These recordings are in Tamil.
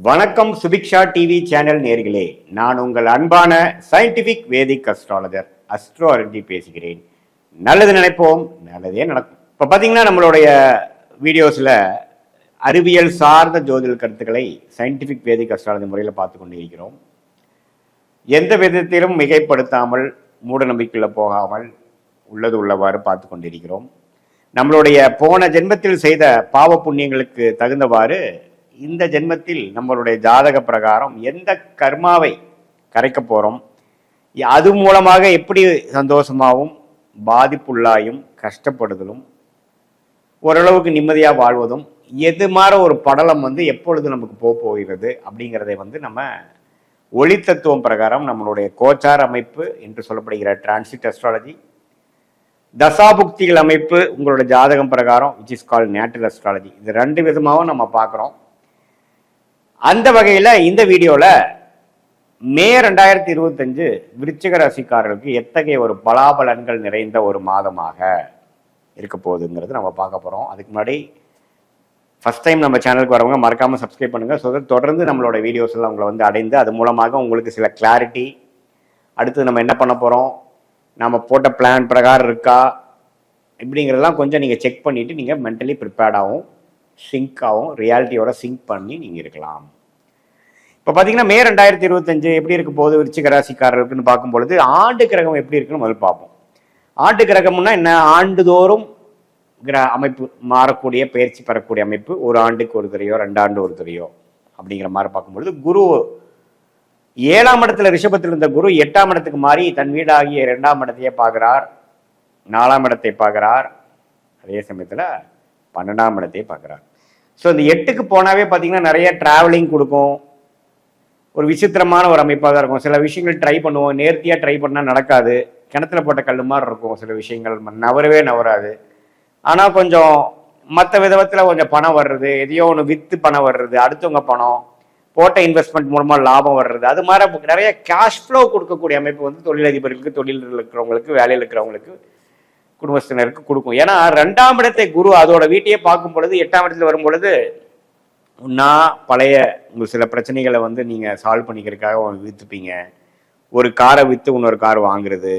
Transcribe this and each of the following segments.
வணக்கம் சுபிக்ஷா டிவி சேனல் நேர்களே, நான் உங்கள் அன்பான சயின்டிபிக் வேதிக் அஸ்ட்ராலஜர் அஸ்ட்ரோ அருண்ஜி பேசுகிறேன். நல்லது நினைப்போம், நல்லதே நடக்கும். இப்போ பார்த்தீங்கன்னா நம்மளுடைய வீடியோஸில் அறிவியல் சார்ந்த ஜோதிட கருத்துக்களை சயின்டிபிக் வேதிக் அஸ்ட்ராலஜி முறையில் பார்த்து கொண்டு இருக்கிறோம். எந்த விதத்திலும் மிகைப்படுத்தாமல் மூட நம்பிக்கையில் போகாமல் உள்ளது உள்ளவாறு பார்த்து கொண்டிருக்கிறோம். நம்மளுடைய போன ஜென்மத்தில் செய்த பாவ புண்ணியங்களுக்கு தகுந்தவாறு இந்த ஜென்மத்தில் நம்மளுடைய ஜாதக பிரகாரம் எந்த கர்மாவை கரைக்க போகிறோம், அது மூலமாக எப்படி சந்தோஷமாகவும் பாதிப்புள்ளாயும் கஷ்டப்படுதலும் ஓரளவுக்கு நிம்மதியாக வாழ்வதும் எது மாதிரி ஒரு படலம் எப்பொழுது நமக்கு போகிறது அப்படிங்கிறதை நம்ம ஒளித்தத்துவம் பிரகாரம் நம்மளுடைய கோச்சார அமைப்பு என்று சொல்லப்படுகிற டிரான்சிட் அஸ்ட்ராலஜி, தசாபுக்திகள் அமைப்பு உங்களோட ஜாதகம் பிரகாரம் which is call natal astrology, இது ரெண்டு விதமாகவும் நம்ம பார்க்குறோம். அந்த வகையில் இந்த வீடியோவில் மே 2025 விருச்சிக ராசிக்காரர்களுக்கு எத்தகைய ஒரு பலாபலன்கள் நிறைந்த ஒரு மாதமாக இருக்க போகுதுங்கிறது நம்ம பார்க்க போகிறோம். அதுக்கு முன்னாடி ஃபஸ்ட் டைம் நம்ம சேனலுக்கு வரவங்க மறக்காமல் சப்ஸ்கிரைப் பண்ணுங்கள். ஸோ தொடர்ந்து நம்மளோட வீடியோஸ் எல்லாம் உங்களை அடைந்து அது மூலமாக உங்களுக்கு சில கிளாரிட்டி, அடுத்து நம்ம என்ன பண்ண போகிறோம், நம்ம போட்ட பிளான் பிரகாரம் இருக்கா இப்படிங்கிறதெல்லாம் கொஞ்சம் நீங்கள் செக் பண்ணிவிட்டு நீங்கள் மென்டலி ப்ரிப்பேர்டாகவும் சிங்காகவும் ரியாலிட்டியோட சிங்க் பண்ணி நீங்கள் இருக்கலாம். இப்போ பார்த்தீங்கன்னா மே 2025 எப்படி இருக்க போகுது விருச்சிக ராசிக்காரர்களுக்குன்னு பார்க்கும்பொழுது ஆண்டு கிரகம் எப்படி இருக்குன்னு முதல்ல பார்ப்போம். ஆண்டு கிரகம்னா என்ன? ஆண்டுதோறும் அமைப்பு மாறக்கூடிய பயிற்சி பெறக்கூடிய அமைப்பு. ஒரு ஆண்டுக்கு ஒரு தரையோ 2 ஆண்டு ஒரு தரையோ அப்படிங்கிற மாதிரி பார்க்கும்பொழுது குரு 7ஆம் இடத்துல ரிஷபத்தில் இருந்த குரு 8ஆம் இடத்துக்கு மாறி தன் வீடாகிய 2ஆம் இடத்தையே பார்க்குறார், 4ஆம் இடத்தை பார்க்குறார், அதே சமயத்தில் 12ஆம் இடத்தையே பார்க்குறார். ஸோ இந்த 8க்கு போனாவே பார்த்தீங்கன்னா நிறைய டிராவலிங் கொடுக்கும், ஒரு விசித்திரமான ஒரு அமைப்பாக தான் இருக்கும். சில விஷயங்கள் ட்ரை பண்ணுவோம், நேர்த்தியாக ட்ரை பண்ணால் நடக்காது, கிணத்துல போட்ட கல் மாதிரி இருக்கும். சில விஷயங்கள் நவரவே நவராது. ஆனால் கொஞ்சம் மற்ற விதத்தில் கொஞ்சம் பணம் வர்றது, எதையோ ஒன்று விற்று பணம் வர்றது, அடுத்தவங்க பணம் போட்ட இன்வெஸ்ட்மெண்ட் மூலமாக லாபம் வர்றது, அது மாதிரி நிறைய கேஷ் ஃப்ளோ கொடுக்கக்கூடிய அமைப்பு தொழிலதிபர்களுக்கு, தொழிலில் இருக்கிறவங்களுக்கு, வேலையில் இருக்கிறவங்களுக்கு, குடும்பத்தினருக்கு கொடுக்கும். ஏன்னா 2ஆம் இடத்தை குரு அதோட வீட்டையே பார்க்கும் பொழுது 8ஆம் இடத்துல வரும் பொழுது பழைய உங்களுக்கு சில பிரச்சனைகளை நீங்கள் சால்வ் பண்ணிக்கிறதுக்காக விற்றுப்பீங்க. ஒரு காரை விற்று இன்னொரு கார் வாங்குறது,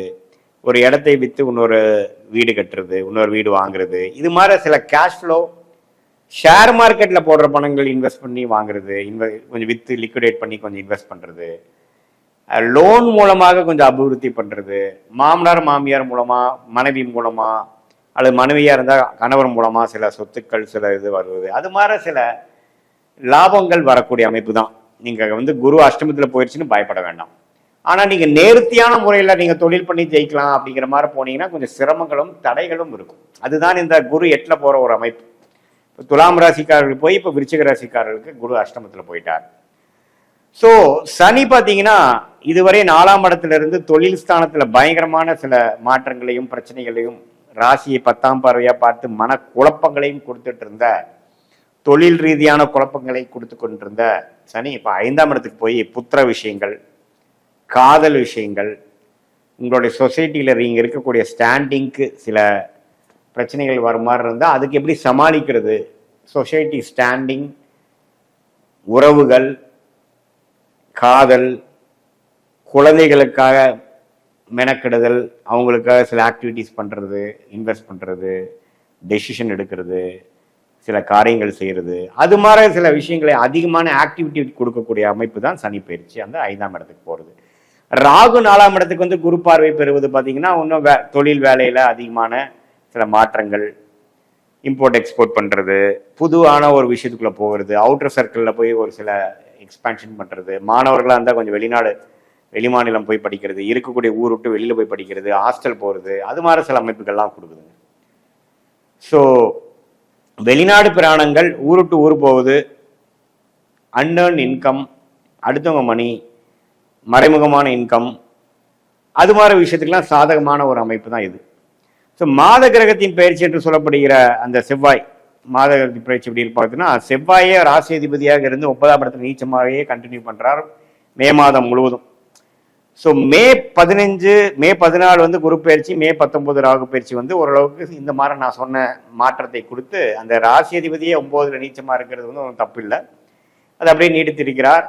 ஒரு இடத்தை விற்று இன்னொரு வீடு கட்டுறது, இன்னொரு வீடு வாங்குறது, இது மாதிரி சில கேஷ் ஃப்ளோ, ஷேர் மார்க்கெட்டில் போடுற பணங்கள் இன்வெஸ்ட் பண்ணி வாங்குறது, கொஞ்சம் விற்று லிக்விடேட் பண்ணி கொஞ்சம் இன்வெஸ்ட் பண்ணுறது, லோன் மூலமாக கொஞ்சம் அபிவிருத்தி பண்ணுறது, மாமனார் மாமியார் மூலமாக, மனைவி மூலமாக, அல்லது மனைவியாக இருந்தால் கணவர் மூலமாக சில சொத்துக்கள் சில இது வருவது, அது மாதிரி சில லாபங்கள் வரக்கூடிய அமைப்பு தான். நீங்கள் குரு அஷ்டமத்தில் போயிடுச்சுன்னு பயப்பட வேண்டாம். ஆனால் நீங்கள் நேர்த்தியான முறையில் நீங்கள் தொழில் பண்ணி ஜெயிக்கலாம் அப்படிங்கிற மாதிரி போனீங்கன்னா கொஞ்சம் சிரமங்களும் தடைகளும் இருக்கும். அதுதான் இந்த குரு 8ல் போகிற ஒரு அமைப்பு. இப்போ துலாம் ராசிக்காரர்களுக்கு போய் இப்போ விருச்சிக ராசிக்காரர்களுக்கு குரு அஷ்டமத்தில் போயிட்டார். ஸோ சனி பார்த்தீங்கன்னா இதுவரை 4ஆம் இடத்திலிருந்து தொழில் ஸ்தானத்தில் பயங்கரமான சில மாற்றங்களையும் பிரச்சனைகளையும் ராசியை 10ஆம் பார்வையாக பார்த்து மன குழப்பங்களையும் கொடுத்துட்டு இருந்த, தொழில் ரீதியான குழப்பங்களை கொடுத்து கொண்டிருந்த சனி இப்போ 5ஆம் இடத்துக்கு போய் புத்திர விஷயங்கள், காதல் விஷயங்கள், உங்களுடைய சொசைட்டியில் நீங்கள் இருக்கக்கூடிய ஸ்டாண்டிங்க்கு சில பிரச்சனைகள் வர மாதிரி இருந்தால் அதுக்கு எப்படி சமாளிக்கிறது, சொசைட்டி ஸ்டாண்டிங், உறவுகள், காதல், குழந்தைகளுக்காக மெனக்கெடுதல், அவங்களுக்காக சில ஆக்டிவிட்டீஸ் பண்ணுறது, இன்வெஸ்ட் பண்ணுறது, டெசிஷன் எடுக்கிறது, சில காரியங்கள் செய்கிறது, அது மாதிரி சில விஷயங்களை அதிகமான ஆக்டிவிட்டி கொடுக்கக்கூடிய அமைப்பு தான் சனி பயிற்சி அந்த 5ஆம் இடத்துக்கு போகிறது. ராகு 4ஆம் இடத்துக்கு குரு பார்வை பெறுவது பார்த்தீங்கன்னா இன்னும் தொழில் வேலையில் அதிகமான சில மாற்றங்கள், இம்போர்ட் எக்ஸ்போர்ட் பண்ணுறது, புதுவான ஒரு விஷயத்துக்குள்ளே போகிறது, அவுட்டர் சர்க்கிளில் போய் ஒரு சில எக்ஸ்பான்ஷன் பண்ணுறது, மாணவர்களாக இருந்தால் கொஞ்சம் வெளிமாநிலம் போய் படிக்கிறது, இருக்கக்கூடிய ஊர் விட்டு வெளியில் போய் படிக்கிறது, ஹாஸ்டல் போகிறது, அது மாதிரி சில அமைப்புகள்லாம் கொடுக்குதுங்க. ஸோ வெளிநாடு பிராணங்கள், ஊர் விட்டு ஊர் போகுது, அன்ஏர்ன் இன்கம், அடுத்தவங்க மணி, மறைமுகமான இன்கம், அது மாதிரி விஷயத்துக்கெல்லாம் சாதகமான ஒரு அமைப்பு தான் இது. ஸோ மாத கிரகத்தின் பயிற்சி என்று சொல்லப்படுகிற அந்த செவ்வாய் மாத கிரகத்தின் பயிற்சி எப்படி பார்த்தீங்கன்னா, செவ்வாயே ராசி அதிபதியாக இருந்து 9ஆம் இடத்துல நீச்சமாகவே கண்டினியூ பண்ணுறார் மே மாதம் முழுவதும். ஸோ மே 15 மே 14 குரு பயிற்சி, மே 19 ராகு பயிற்சி ஓரளவுக்கு இந்த மாதிரி நான் சொன்ன மாற்றத்தை கொடுத்து அந்த ராசி அதிபதியே 9ல் நீச்சமாக இருக்கிறது ஒன்றும் தப்பு இல்லை. அது அப்படியே நீடித்திருக்கிறார்.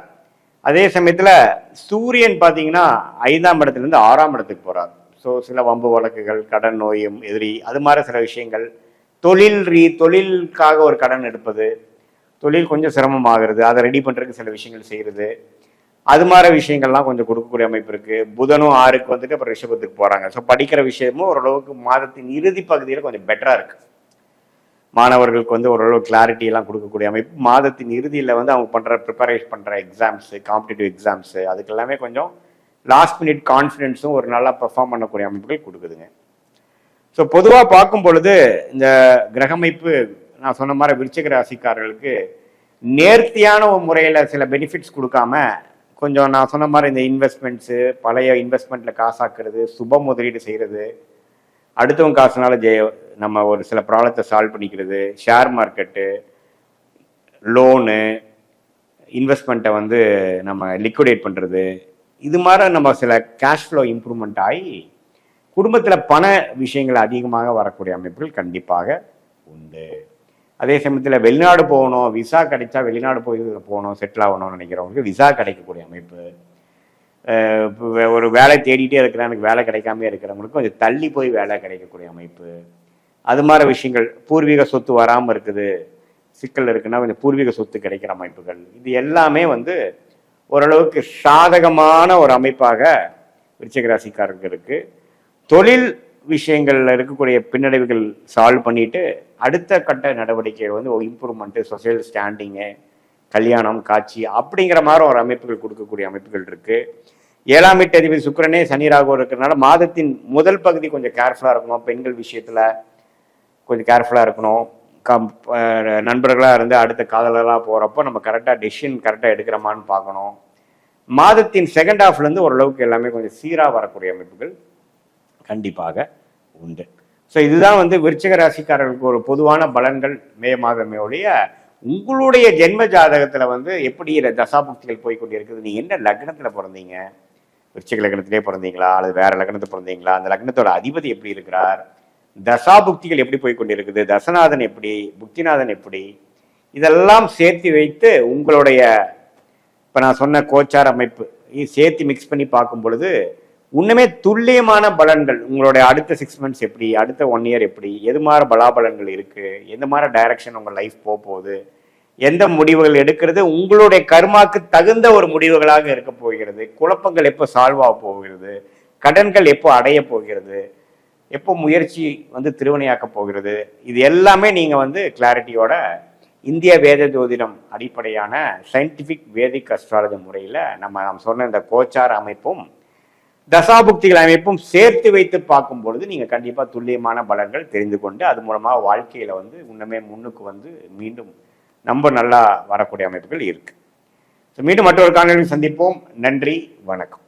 அதே சமயத்தில் சூரியன் பார்த்தீங்கன்னா 5ஆம் இடத்துலேருந்து 6ஆம் இடத்துக்கு போகிறார். ஸோ சில வம்பு வழக்குகள், கடன் நோயும் எதிரி, அது மாதிரி சில விஷயங்கள், தொழிலுக்காக ஒரு கடன் எடுப்பது, தொழில் கொஞ்சம் சிரமமாகிறது, அதை ரெடி பண்ணுறதுக்கு சில விஷயங்கள் செய்கிறது, அது மாதிரி விஷயங்கள்லாம் கொஞ்சம் கொடுக்கக்கூடிய அமைப்பு இருக்குது. புதனும் 6க்கு வந்துட்டு அப்புறம் ரிஷபத்துக்கு போகிறாங்க. ஸோ படிக்கிற விஷயமும் ஓரளவுக்கு மாதத்தின் இறுதி பகுதியில் கொஞ்சம் பெட்டராக இருக்குது. மாணவர்களுக்கு வந்து ஓரளவு கிளாரிட்டி எல்லாம் கொடுக்கக்கூடிய அமைப்பு. மாதத்தின் இறுதியில் வந்து அவங்க ப்ரிப்பரேஷன் பண்ணுற எக்ஸாம்ஸு, காம்படிட்டிவ் எக்ஸாம்ஸு, அதுக்கு எல்லாமே கொஞ்சம் லாஸ்ட் மினிட் கான்ஃபிடென்ஸும் ஒரு நல்லா பெர்ஃபார்ம் பண்ணக்கூடிய அமைப்புகள் கொடுக்குதுங்க. ஸோ பொதுவாக பார்க்கும் பொழுது இந்த கிரகமைப்பு நான் சொன்ன மாதிரி விருச்சிக ராசிக்காரர்களுக்கு நேர்த்தியான ஒரு முறையில் சில பெனிஃபிட்ஸ் கொடுக்காம கொஞ்சம் நான் சொன்ன மாதிரி இந்த இன்வெஸ்ட்மெண்ட்ஸு, பழைய இன்வெஸ்ட்மெண்ட்டில் காசாக்குறது, சுப முதலீடு செய்கிறது, அடுத்தவங்க காசுனால நம்ம ஒரு சில ப்ராப்ளத்தை சால்வ் பண்ணிக்கிறது, ஷேர் மார்க்கெட்டு, லோனு, இன்வெஸ்ட்மெண்ட்டை வந்து நம்ம லிக்விடேட் பண்ணுறது, இது மாதிரி நம்ம சில கேஷ் ஃப்ளோ இம்ப்ரூவ்மெண்ட் ஆகி குடும்பத்தில் பண விஷயங்கள் அதிகமாக வரக்கூடிய அமைப்புகள் கண்டிப்பாக உண்டு. அதே சமயத்தில் வெளிநாடு போகணும், விசா கிடைச்சா வெளிநாடு போகணும், செட்டில் ஆகணும்னு நினைக்கிறவங்களுக்கு விசா கிடைக்கக்கூடிய அமைப்பு, ஒரு வேலை தேடிட்டே இருக்கிற எனக்கு வேலை கிடைக்காம இருக்கிறவங்களுக்கு கொஞ்சம் தள்ளி போய் வேலை கிடைக்கக்கூடிய அமைப்பு, அது மாதிரி விஷயங்கள், பூர்வீக சொத்து வராமல் இருக்குது, சிக்கல் இருக்குன்னா கொஞ்சம் பூர்வீக சொத்து கிடைக்கிற அமைப்புகள், இது எல்லாமே வந்து ஓரளவுக்கு சாதகமான ஒரு அமைப்பாக விருச்சிக ராசிக்காரர்களுக்கு இருக்கு. தொழில் விஷயங்கள்ல இருக்கக்கூடிய பின்னடைவுகள் சால்வ் பண்ணிட்டு அடுத்த கட்ட நடவடிக்கைகள் வந்து இம்ப்ரூவ்மெண்ட்டு, சொசையல் ஸ்டாண்டிங்கு, கல்யாணம், காட்சி அப்படிங்கிற மாதிரி ஒரு அமைப்புகள் கொடுக்கக்கூடிய அமைப்புகள் இருக்கு. 7ஆம் வீட்டு அதிபதி சுக்கிரனே சனி ராகு இருக்கிறதுனால மாதத்தின் முதல் பகுதி கொஞ்சம் கேர்ஃபுல்லாக இருக்கணும். பெண்கள் விஷயத்தில் கொஞ்சம் கேர்ஃபுல்லாக இருக்கணும். நண்பர்களாக இருந்து அடுத்த காதலராக போகிறப்போ நம்ம கரெக்டாக டெசிஷன் கரெக்டாக எடுக்கிறோமான்னு பார்க்கணும். மாதத்தின் செகண்ட் ஹாஃப்லேருந்து ஓரளவுக்கு எல்லாமே கொஞ்சம் சீராக வரக்கூடிய அமைப்புகள் கண்டிப்பாக உண்டு. ஸோ இதுதான் வந்து விருச்சிக ராசிக்காரர்களுக்கு ஒரு பொதுவான பலன்கள் மே மாதமே ஒழிய உங்களுடைய ஜென்ம ஜாதகத்தில் வந்து எப்படி தசாபுக்திகள் போய்கொண்டு இருக்குது, நீங்கள் என்ன லக்னத்தில் பிறந்தீங்க, விருச்சிக லக்னத்திலே பிறந்தீங்களா அல்லது வேற லக்னத்தை பிறந்தீங்களா, அந்த லக்னத்தோட அதிபதி எப்படி இருக்கிறார், தசாபுக்திகள் எப்படி போய்கொண்டு இருக்குது, தசநாதன் எப்படி, புக்திநாதன் எப்படி, இதெல்லாம் சேர்த்து வைத்து உங்களுடைய இப்போ நான் சொன்ன கோச்சார் அமைப்பு சேர்த்து மிக்ஸ் பண்ணி பார்க்கும் பொழுது இன்னுமே துல்லியமான பலன்கள் உங்களுடைய அடுத்த 6 months எப்படி, அடுத்த 1 year எப்படி, எது மாதிரி பலாபலன்கள் இருக்கு, எந்த மாதிரி டைரக்ஷன் உங்க லைஃப் போகுது, எந்த முடிவுகள் எடுக்கிறது உங்களுடைய கர்மாக்கு தகுந்த ஒரு முடிவுகளாக இருக்க போகிறது, குழப்பங்கள் எப்போ சால்வ் ஆக போகிறது, கடன்கள் எப்போ அடைய போகிறது, எப்போ முயற்சி வந்து திருவினையாக்க போகிறது, இது எல்லாமே நீங்க வந்து கிளாரிட்டியோட இந்திய வேத ஜோதிடம் அடிப்படையான சயின்டிபிக் வேதிக் அஸ்ட்ராலஜி முறையில் நாம் சொன்ன இந்த கோச்சார அமைப்பும் தசாபுக்திகள் அமைப்பும் சேர்த்து வைத்து பார்க்கும் பொழுது நீங்க கண்டிப்பா துல்லியமான பலன்கள் தெரிந்து கொண்டு அது மூலமா வாழ்க்கையில வந்து இன்னுமே முன்னுக்கு வந்து மீண்டும் ரொம்ப நல்லா வரக்கூடிய அமைப்புகள் இருக்கு. மீண்டும் மற்றொரு காணொலியில் சந்திப்போம். நன்றி, வணக்கம்.